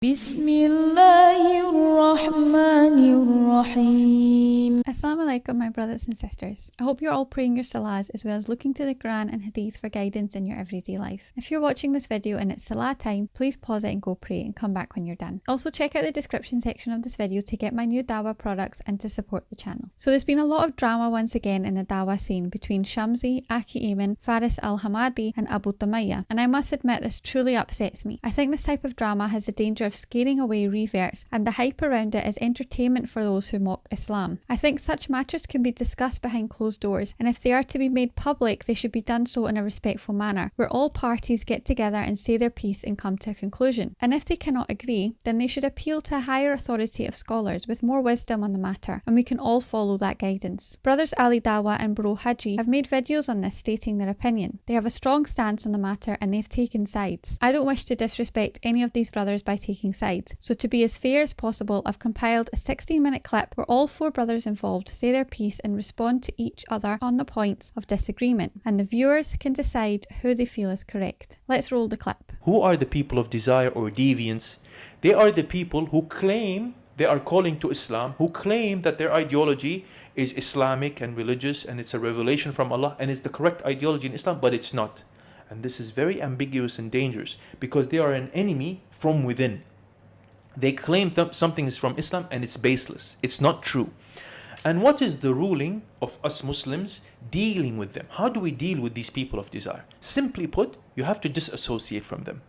بسم الله الرحمن الرحيم. Assalamu alaikum, my brothers and sisters. I hope you're all praying your salahs as well as looking to the Quran and Hadith for guidance in your everyday life. If you're watching this video and it's salah time, please pause it and go pray and come back when you're done. Also check out the description section of this video to get my new dawah products and to support the channel. So there's been a lot of drama once again in the dawah scene between Shamsi, Akhi Ayman, Faris Al Hammadi and Abu Taymiyyah, and I must admit this truly upsets me. I think this type of drama has the danger of scaring away reverts, and the hype around it is entertainment for those who mock Islam. I think such matters can be discussed behind closed doors, and if they are to be made public, they should be done so in a respectful manner, where all parties get together and say their piece and come to a conclusion. And if they cannot agree, then they should appeal to a higher authority of scholars with more wisdom on the matter, and we can all follow that guidance. Brothers Ali Dawa and Bro Haji have made videos on this stating their opinion. They have a strong stance on the matter and they've taken sides. I don't wish to disrespect any of these brothers by taking sides. So to be as fair as possible, I've compiled a 16-minute clip where all four brothers involved say their piece and respond to each other on the points of disagreement, and the viewers can decide who they feel is correct. Let's roll the clip. Who are the people of desire or deviance? They are the people who claim they are calling to Islam, who claim that their ideology is Islamic and religious and it's a revelation from Allah and it's the correct ideology in Islam, but it's not. And this is very ambiguous and dangerous because they are an enemy from within. They claim something is from Islam and it's baseless. It's not true. And what is the ruling of us Muslims dealing with them? How do we deal with these people of desire? Simply put, you have to disassociate from them.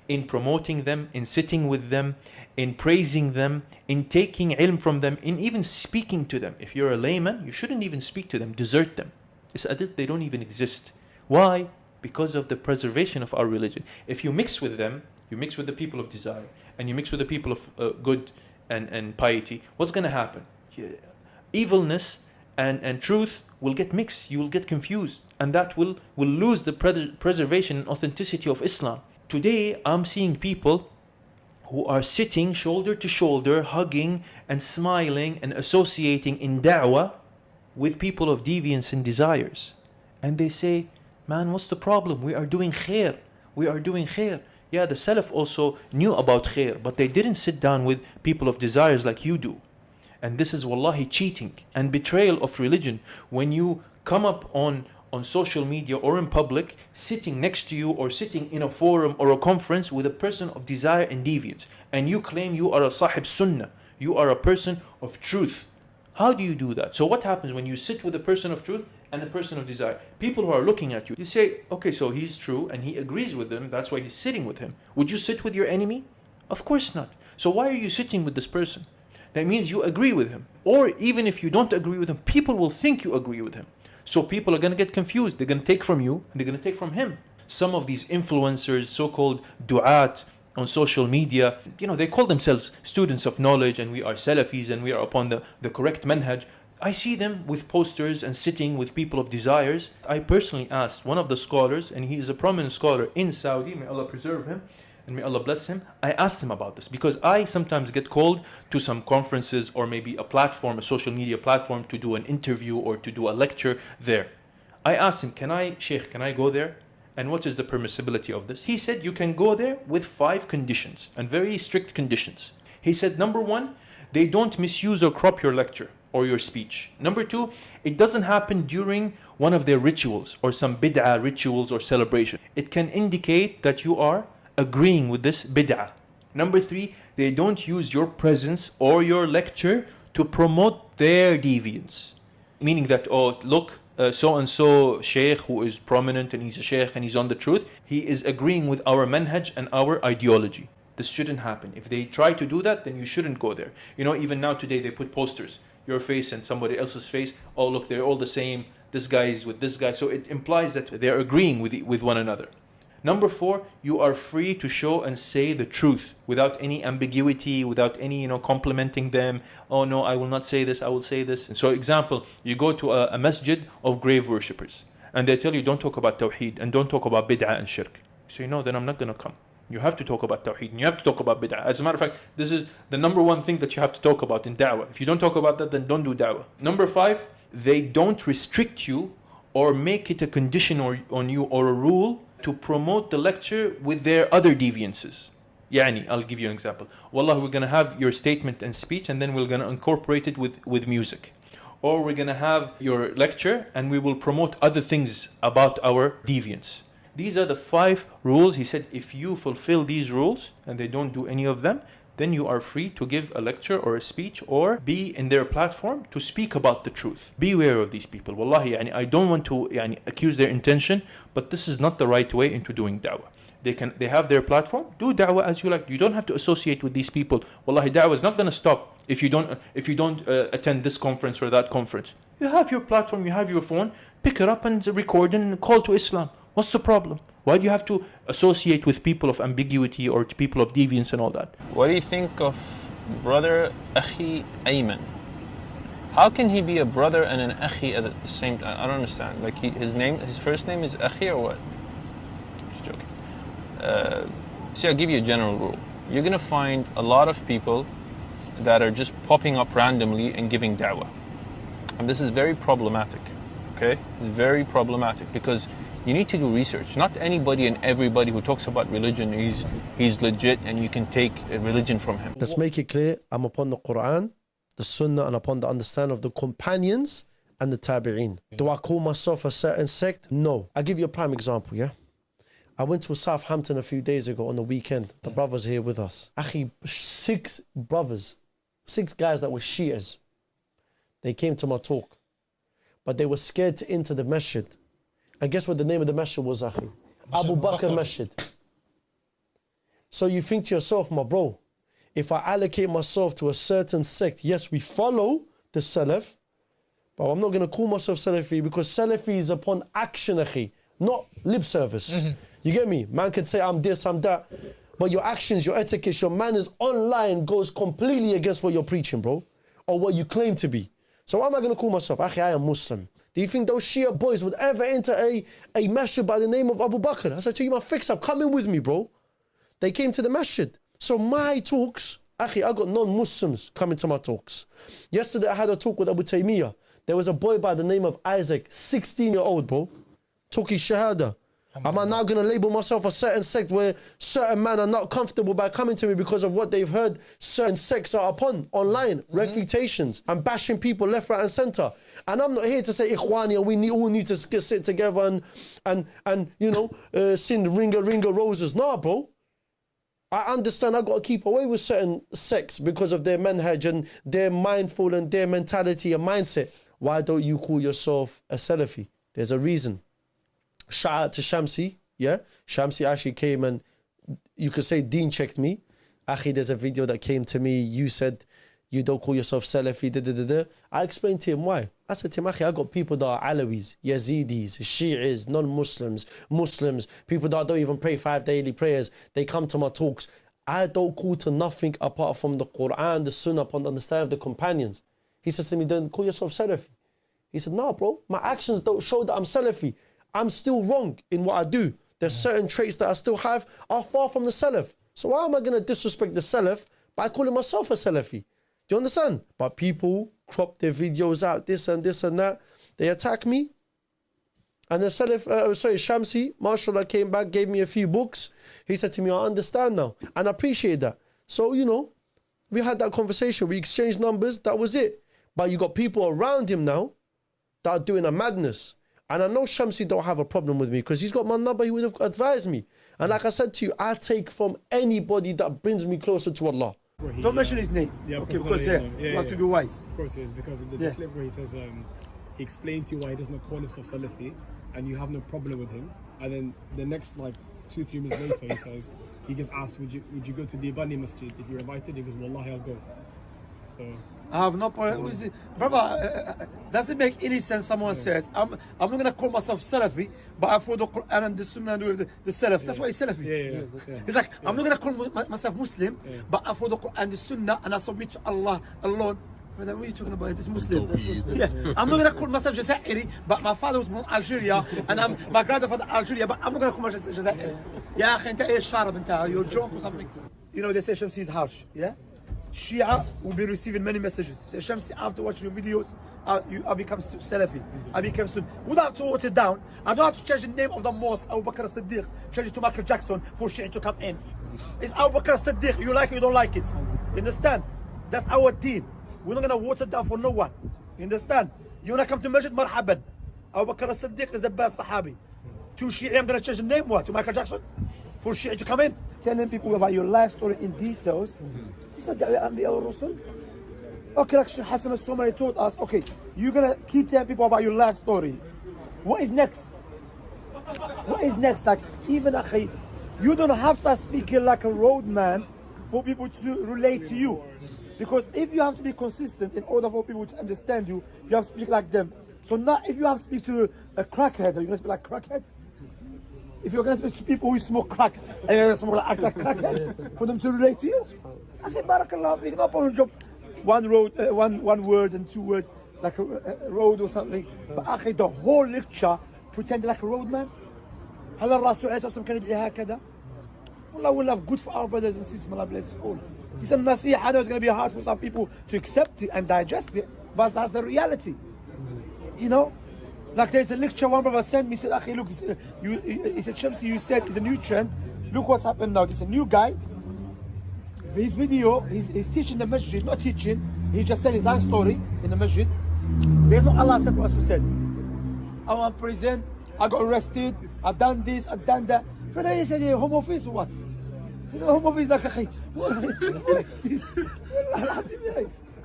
In promoting them, in sitting with them, in praising them, in taking ilm from them, in even speaking to them. If you're a layman, you shouldn't even speak to them, desert them. It's as if they don't even exist. Why? Because of the preservation of our religion. If you mix with them, you mix with the people of desire, and you mix with the people of good and piety, what's going to happen? Evilness and truth will get mixed. You will get confused, and that will lose the preservation and authenticity of Islam. Today, I'm seeing people who are sitting shoulder to shoulder, hugging and smiling and associating in da'wah with people of deviance and desires. And they say, man, what's the problem? We are doing khair. We are doing khair. Yeah, the Salaf also knew about khair, but they didn't sit down with people of desires like you do. And this is wallahi cheating and betrayal of religion. When you come up on social media or in public, sitting next to you or sitting in a forum or a conference with a person of desire and deviance, and you claim you are a sahib sunnah, you are a person of truth. How do you do that? So what happens when you sit with a person of truth and a person of desire? People who are looking at you, you say, okay, so he's true and he agrees with them, that's why he's sitting with him. Would you sit with your enemy? Of course not. So why are you sitting with this person? That means you agree with him. Or even if you don't agree with him, people will think you agree with him. So people are going to get confused. They're going to take from you and they're going to take from him. Some of these influencers, so-called du'at on social media, they call themselves students of knowledge and we are Salafis and we are upon the correct manhaj. I see them with posters and sitting with people of desires. I personally asked one of the scholars, and he is a prominent scholar in Saudi, may Allah preserve him and may Allah bless him. I asked him about this because I sometimes get called to some conferences or maybe a platform, a social media platform, to do an interview or to do a lecture there. I asked him, can I go there? And what is the permissibility of this? He said, you can go there with 5 conditions and very strict conditions. He said, number 1, they don't misuse or crop your lecture or your speech. Number 2, it doesn't happen during one of their rituals or some bid'ah rituals or celebration. It can indicate that you are agreeing with this bid'ah. Number 3, they don't use your presence or your lecture to promote their deviance. Meaning that, oh, look, so-and-so sheikh who is prominent and he's a sheikh and he's on the truth, he is agreeing with our manhaj and our ideology. This shouldn't happen. If they try to do that, then you shouldn't go there. Even now today they put posters, your face and somebody else's face. Oh, look, they're all the same. This guy is with this guy. So it implies that they're agreeing with one another. Number 4, you are free to show and say the truth without any ambiguity, without any, complimenting them. Oh no, I will not say this, I will say this. And so example, you go to a masjid of grave worshippers and they tell you don't talk about tawheed and don't talk about bid'ah and shirk. So then I'm not going to come. You have to talk about tawheed and you have to talk about bid'ah. As a matter of fact, this is the number 1 thing that you have to talk about in da'wah. If you don't talk about that, then don't do da'wah. Number 5, they don't restrict you or make it a condition on you or a rule to promote the lecture with their other deviances. يعني, I'll give you an example. Wallah, we're going to have your statement and speech, and then we're going to incorporate it with music. Or we're going to have your lecture, and we will promote other things about our deviance. These are the 5 rules. He said, if you fulfill these rules, and they don't do any of them, then you are free to give a lecture or a speech or be in their platform to speak about the truth. Beware of these people. Wallahi, I don't want to accuse their intention, but this is not the right way into doing da'wah. They have their platform, do da'wah as you like. You don't have to associate with these people. Wallahi, da'wah is not going to stop if you don't attend this conference or that conference. You have your platform, you have your phone, pick it up and record and call to Islam. What's the problem? Why do you have to associate with people of ambiguity or people of deviance and all that? What do you think of brother Akhi Ayman? How can he be a brother and an Akhi at the same time? I don't understand. Like his first name is Akhi or what? Just joking. See, I'll give you a general rule. You're going to find a lot of people that are just popping up randomly and giving da'wah. And this is very problematic, okay? It's very problematic because you need to do research. Not anybody and everybody who talks about religion he's legit and you can take a religion from him. Let's make it clear, I'm upon the Qur'an, the Sunnah, and upon the understanding of the companions and the Tabi'een. Do I call myself a certain sect? No. I'll give you a prime example, yeah? I went to Southampton a few days ago on the weekend. The brothers here with us. Akhi, 6 brothers, 6 guys that were Shias. They came to my talk, but they were scared to enter the masjid. And guess what the name of the masjid was, Akhi? Abu Bakr Masjid. So you think to yourself, my bro, if I allocate myself to a certain sect, yes, we follow the Salaf, but I'm not going to call myself Salafi because Salafi is upon action, Akhi, not lip service. You get me? Man can say, I'm this, I'm that, but your actions, your etiquette, your manners online goes completely against what you're preaching, bro, or what you claim to be. So why am I going to call myself, Akhi, I am Muslim? Do you think those Shia boys would ever enter a masjid by the name of Abu Bakr? I said to you, my fix up, come in with me, bro. They came to the masjid. So my talks, Akhi, I got non-Muslims coming to my talks. Yesterday I had a talk with Abu Taymiyyah. There was a boy by the name of Isaac, 16-year-old, bro. Took his shahada. Am I now going to label myself a certain sect where certain men are not comfortable by coming to me because of what they've heard certain sects are upon online, refutations, and bashing people left, right, and centre? And I'm not here to say, Ikhwani, we all need to sit together and you know, sing ringa roses. Nah, bro. I understand I got to keep away with certain sects because of their manhaj and their mindful and their mentality and mindset. Why don't you call yourself a Salafi? There's a reason. Shout out to Shamsi, yeah? Shamsi actually came and, you could say, Deen checked me. Akhi, there's a video that came to me, you said, you don't call yourself Salafi, da. I explained to him why. I said to him, Akhi, I got people that are Alawis, Yazidis, Shi'is, non-Muslims, Muslims, people that don't even pray 5 daily prayers. They come to my talks. I don't call to nothing apart from the Qur'an, the Sunnah, upon the understanding of the companions. He says to me, don't call yourself Salafi. He said, no, bro, my actions don't show that I'm Salafi. I'm still wrong in what I do. There's certain traits that I still have are far from the Salaf. So why am I going to disrespect the Salaf by calling myself a Salafi? Do you understand? But people crop their videos out, this and that. They attack me. And the Salaf, Shamsi, mashallah, came back, gave me a few books. He said to me, I understand now. And I appreciate that. So, you know, we had that conversation. We exchanged numbers. That was it. But you got people around him now that are doing a madness. And I know Shamsi don't have a problem with me because he's got my number, he would have advised me. And like I said to you, I take from anybody that brings me closer to Allah. Don't mention his name. Yeah, okay, because you have to be wise. Of course, it is, because there's a clip where he says, he explained to you why he does not call himself Salafi, and you have no problem with him. And then the next, like, 2-3 minutes later, he says, he gets asked, would you go to the Ibani Masjid if you're invited? He goes, Wallahi, I'll go. So I have no problem. Brother, doesn't make any sense. Someone says, I'm not going to call myself Salafi, but I follow the Qur'an and the Sunnah and the Salaf. That's why he's Salafi. Yeah. It's like, I'm not going to call myself Muslim, but I follow the Qur'an and the Sunnah and I submit to Allah alone. Brother, what are you talking about? This Muslim. Yeah. I'm not going to call myself Jazairi, but my father was from Algeria and my grandfather Algeria, but I'm not going to call myself Jazairi. Yeah, you're drunk or something. You know, they say Shamsi is harsh, yeah? Shia will be receiving many messages. Say, Shamsi, after watching your videos, I become Salafi. I become Sunni. We don't have to water it down. I don't have to change the name of the mosque, Abu Bakr as-Siddiq, change it to Michael Jackson for Shia to come in. It's Abu Bakr as-Siddiq. You like it, you don't like it. You understand? That's our deen. We're not going to water it down for no one. You understand? You want to come to Masjid, marhaban. Abu Bakr as-Siddiq is the best Sahabi. To Shia, I'm going to change the name, what? To Michael Jackson? For Shia to come in? Telling people about your life story in details. Okay, like Sheikh Hassan al-Somali told us, okay, you're going to keep telling people about your life story. What is next? What is next? Like, even, Akhi, you don't have to start speaking like a roadman for people to relate to you. Because if you have to be consistent in order for people to understand you, you have to speak like them. So now, if you have to speak to a crackhead, are you going to speak like crackhead? If you're going to speak to people who smoke crack, and you're going to smoke like act like crackhead, for them to relate to you, I think barakallah, no problem. Job, one word and 2 words, like a road or something. But akhi, the whole lecture pretend like a roadman. هل الرسول عليه الصلاة والسلام كان يدعي هكذا؟ والله we'll have good for our brothers and sisters. Allah bless all. He said, Nasiha, I know it's going to be hard for some people to accept it and digest it, but that's the reality. You know? Like there's a lecture one brother sent me, he said, Akhi, look, he said, Shamsi, you said it's a new trend. Look what's happened now. There's a new guy. His video, he's teaching the masjid, not teaching. He just said his life story in the masjid. There's no Allah said what he said. I was in prison, I got arrested, I done this, I done that. But then he said, yeah, home office or what? You know, home office like, Akhi, what is this?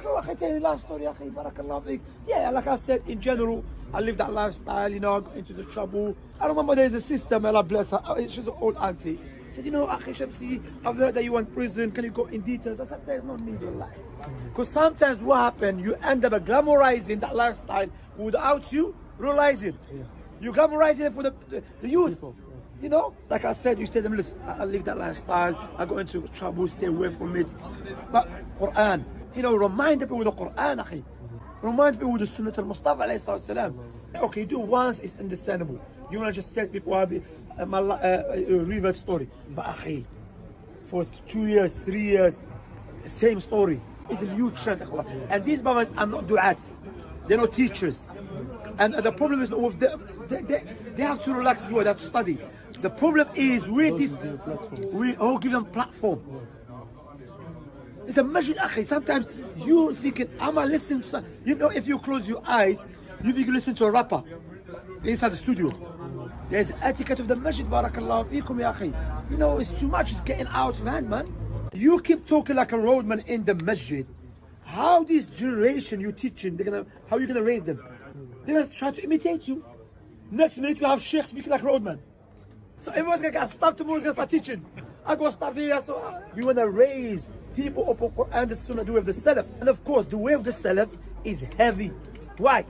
I tell you life story, Akhi, barakallah fiqh. Yeah, like I said, in general, I live that lifestyle, you know, I got into the trouble. I remember there's a sister, may Allah bless her, she's an old auntie. She said, you know, Akhi Shamsi, I've heard that you went to prison, can you go in details? I said, there's no need in life. Because sometimes what happens, you end up glamorizing that lifestyle without you realizing. You glamorizing it for the youth. You know, like I said, you tell them, listen, I live that lifestyle, I go into trouble, stay away from it. But Qur'an, you know, remind people with the Qur'an, Akhi. Remind people with the Sunnah al-Mustafa alayhi salam. Okay, you do once, it's understandable. You want to just tell people a river story. But Akhi, for 2 years, 3 years, the same story. It's a new trend. And these brothers are not du'at. They're not teachers. And the problem is with them, they have to relax as well, they have to study. The problem is with this, we all give them platform. It's a masjid, Akhi. Sometimes you're thinking, I'm a listen to, you know, if you close your eyes, you think you listen to a rapper inside the studio. There's etiquette of the masjid, barakallahu feekum, ya Akhi. You know, it's too much, it's getting out of hand, man. You keep talking like a roadman in the masjid. How this generation you're teaching, how are you gonna raise them? They're gonna try to imitate you. Next minute you have Sheikh speaking like roadman. So everyone's gonna get stopped tomorrow, gonna start teaching. I go start there, so we wanna raise people upon Qur'an, the Sunnah, the way of the Salaf. And of course, the way of the Salaf is heavy. Why?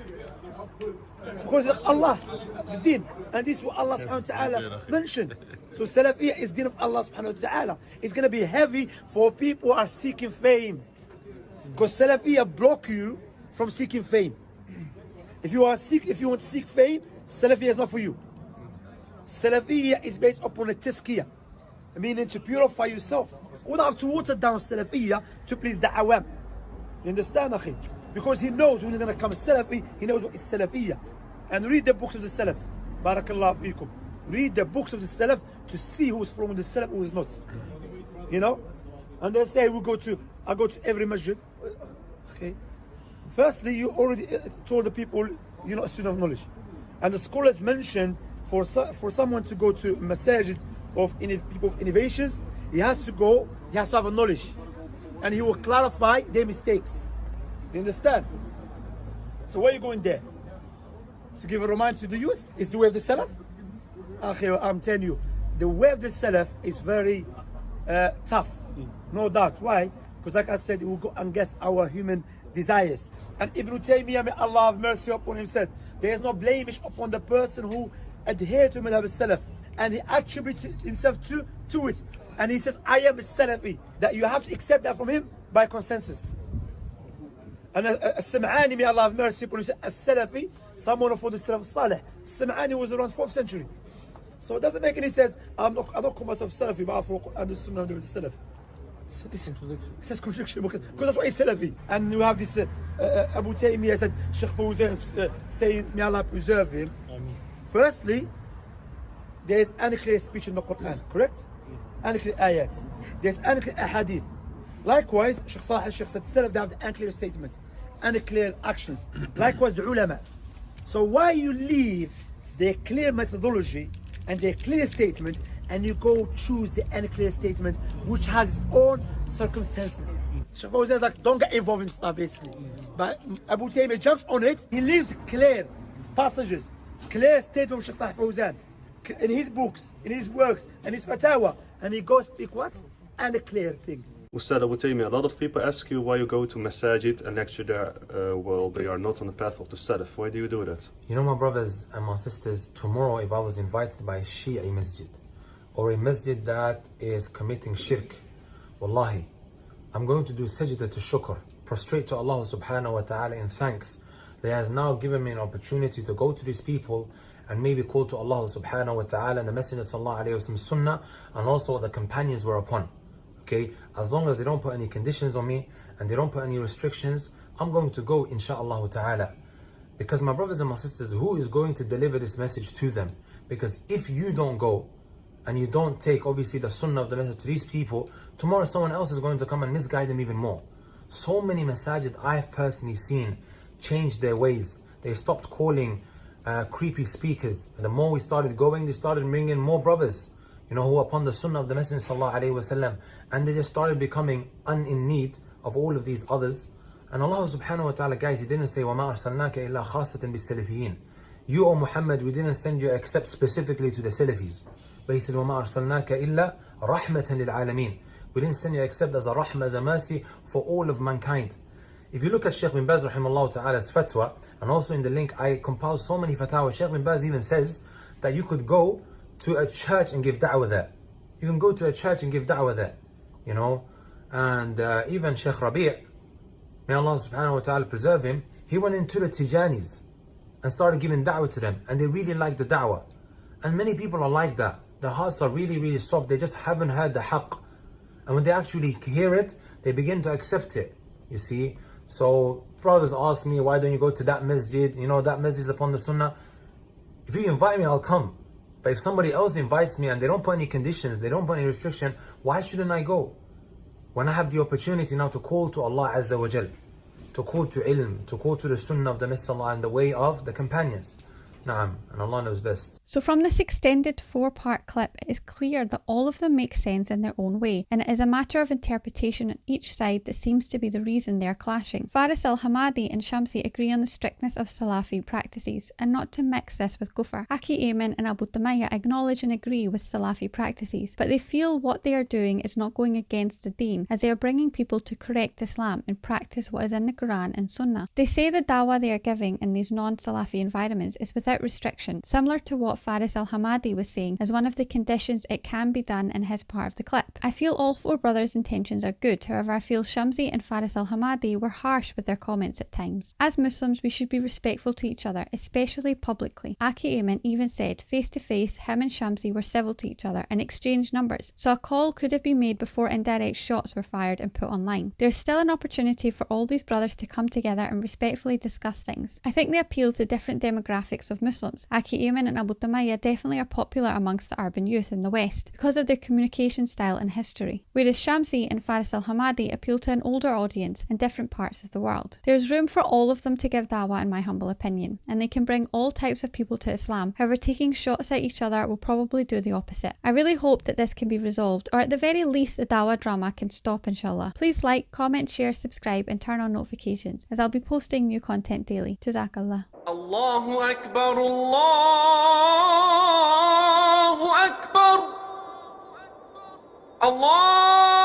Because it's Allah, the deen. And this is what Allah subhanahu wa ta'ala mentioned. So Salafiyya is deen of Allah subhanahu wa ta'ala. It's going to be heavy for people who are seeking fame. Because Salafiyya block you from seeking fame. If you want to seek fame, Salafiyya is not for you. Salafiyya is based upon a tazkiyah, meaning to purify yourself. We don't have to water down Salafiyya to please the awam. You understand, Akhi? Because he knows when he's going to come a Salafi, he knows what is Salafiyya. And read the books of the Salaf. Barakallahu feekum. Read the books of the Salaf to see who's from the Salaf, who is not. You know? And they say I go to every masjid. Okay. Firstly, you already told the people you're not a student of knowledge. And the scholars mentioned for someone to go to masajid of people of innovations, he has to have a knowledge. And he will clarify their mistakes. You understand? So why are you going there? To give a reminder to the youth? Is the way of the Salaf? I'm telling you, the way of the Salaf is very tough. No doubt. Why? Because like I said, it will go against our human desires. And Ibn Taymiyyah, may Allah have mercy upon him, said, there is no blemish upon the person who adheres to Madhab al-Salaf. And he attributes himself to it. And he says, I am a Salafi. That you have to accept that from him by consensus. And As-Sam'ani, may Allah have mercy upon him, said, As-Salafi, someone for the Salaf Salih. As-Sam'ani was around 4th century. So it doesn't make any sense. I don't call myself Salafi, but I follow the Sunnah of the Salaf. It's a contradiction because that's what is Salafi. And you have this Abu Taymiyyah said, Sheikh Fawzan saying, may Allah preserve him. Firstly, there is unclear speech in the Qur'an, correct? Unclear ayat. There's unclear ahadith. Likewise, Sheikh Salih Sheikh said, Salaf, they have the unclear statements, unclear actions. Likewise, the ulama. So why you leave their clear methodology and their clear statement and you go choose the unclear statement which has its own circumstances? Sheikh Fawzan is like, don't get involved in stuff basically. But Abu Taymiyyah jumps on it, he leaves clear passages, clear statement of Sheikh Salih Fawzan in his books, in his works, and his fatwa, and he goes speak what? Unclear thing. Ustad Abu Taymiyyah, a lot of people ask you why you go to masajid and lecture there while they are not on the path of the Salaf. Why do you do that? You know, my brothers and my sisters, tomorrow if I was invited by a Shi'i masjid or a masjid that is committing shirk, wallahi, I'm going to do sajda to shukr, prostrate to Allah subhanahu wa ta'ala in thanks that He has now given me an opportunity to go to these people and maybe call to Allah subhanahu wa ta'ala and the Messenger sallallahu alayhi wa sallam sunnah and also what the companions were upon. Okay, as long as they don't put any conditions on me and they don't put any restrictions, I'm going to go insha'Allah ta'ala. Because my brothers and my sisters, who is going to deliver this message to them? Because if you don't go and you don't take obviously the sunnah of the message to these people, tomorrow someone else is going to come and misguide them even more. So many masajid I've personally seen change their ways. They stopped calling creepy speakers. The more we started going, they started bringing more brothers, you know, who are upon the sunnah of the Messenger sallallahu alaihi wasallam, and they just started becoming in need of all of these others. And Allah subhanahu wa ta'ala, guys, He didn't say وَمَا أَرْسَلْنَاكَ إِلَّا خَاصَةً بِالسَّلَفِيِّينَ. You, O Muhammad, we didn't send you except specifically to the Salafis. But He said وَمَا أَرْسَلْنَاكَ إِلَّا رَحْمَةً لِلْعَالَمِينَ. We didn't send you except as a rahmah, as a mercy for all of mankind. If you look at Shaykh bin Baz rahimahullah ta'ala's fatwa, and also in the link I compiled so many fatwa, Shaykh bin Baz even says that you could go to a church and give da'wah there. You can go to a church and give da'wah there, you know. And even Shaykh Rabi', may Allah subhanahu wa ta'ala preserve him, he went into the Tijanis and started giving da'wah to them, and they really liked the da'wah. And many people are like that. Their hearts are really, really soft. They just haven't heard the haqq. And when they actually hear it, they begin to accept it, you see. So brothers ask me, why don't you go to that masjid? You know, that masjid is upon the sunnah. If you invite me, I'll come. But if somebody else invites me and they don't put any conditions, they don't put any restriction, why shouldn't I go? When I have the opportunity now to call to Allah Azza wa Jal, to call to ilm, to call to the sunnah of the Messenger and the way of the companions. Naam, and Allah knows best. So from this extended 4-part clip, it is clear that all of them make sense in their own way, and it is a matter of interpretation on each side that seems to be the reason they are clashing. Faris Al Hammadi and Shamsi agree on the strictness of Salafi practices, and not to mix this with kufr. Akhi Ayman and Abu Taymiyyah acknowledge and agree with Salafi practices, but they feel what they are doing is not going against the deen, as they are bringing people to correct Islam and practice what is in the Qur'an and Sunnah. They say the dawah they are giving in these non-Salafi environments is without restriction, similar to what Faris Al Hammadi was saying as one of the conditions it can be done in his part of the clip. I feel all 4 brothers' intentions are good, however I feel Shamsi and Faris Al Hammadi were harsh with their comments at times. As Muslims, we should be respectful to each other, especially publicly. Akhi Ayman even said face to face him and Shamsi were civil to each other and exchanged numbers, so a call could have been made before indirect shots were fired and put online. There's still an opportunity for all these brothers to come together and respectfully discuss things. I think they appeal to different demographics of Muslims. Akhi Ayman and Abu Taymiyyah definitely are popular amongst the urban youth in the West because of their communication style and history, whereas Shamsi and Faris Al Hammadi appeal to an older audience in different parts of the world. There is room for all of them to give dawah in my humble opinion, and they can bring all types of people to Islam. However, taking shots at each other will probably do the opposite. I really hope that this can be resolved, or at the very least the dawah drama can stop, inshallah. Please like, comment, share, subscribe and turn on notifications, as I'll be posting new content daily. Jazakallah. Allahu Akbar, Allahu Akbar, Allah.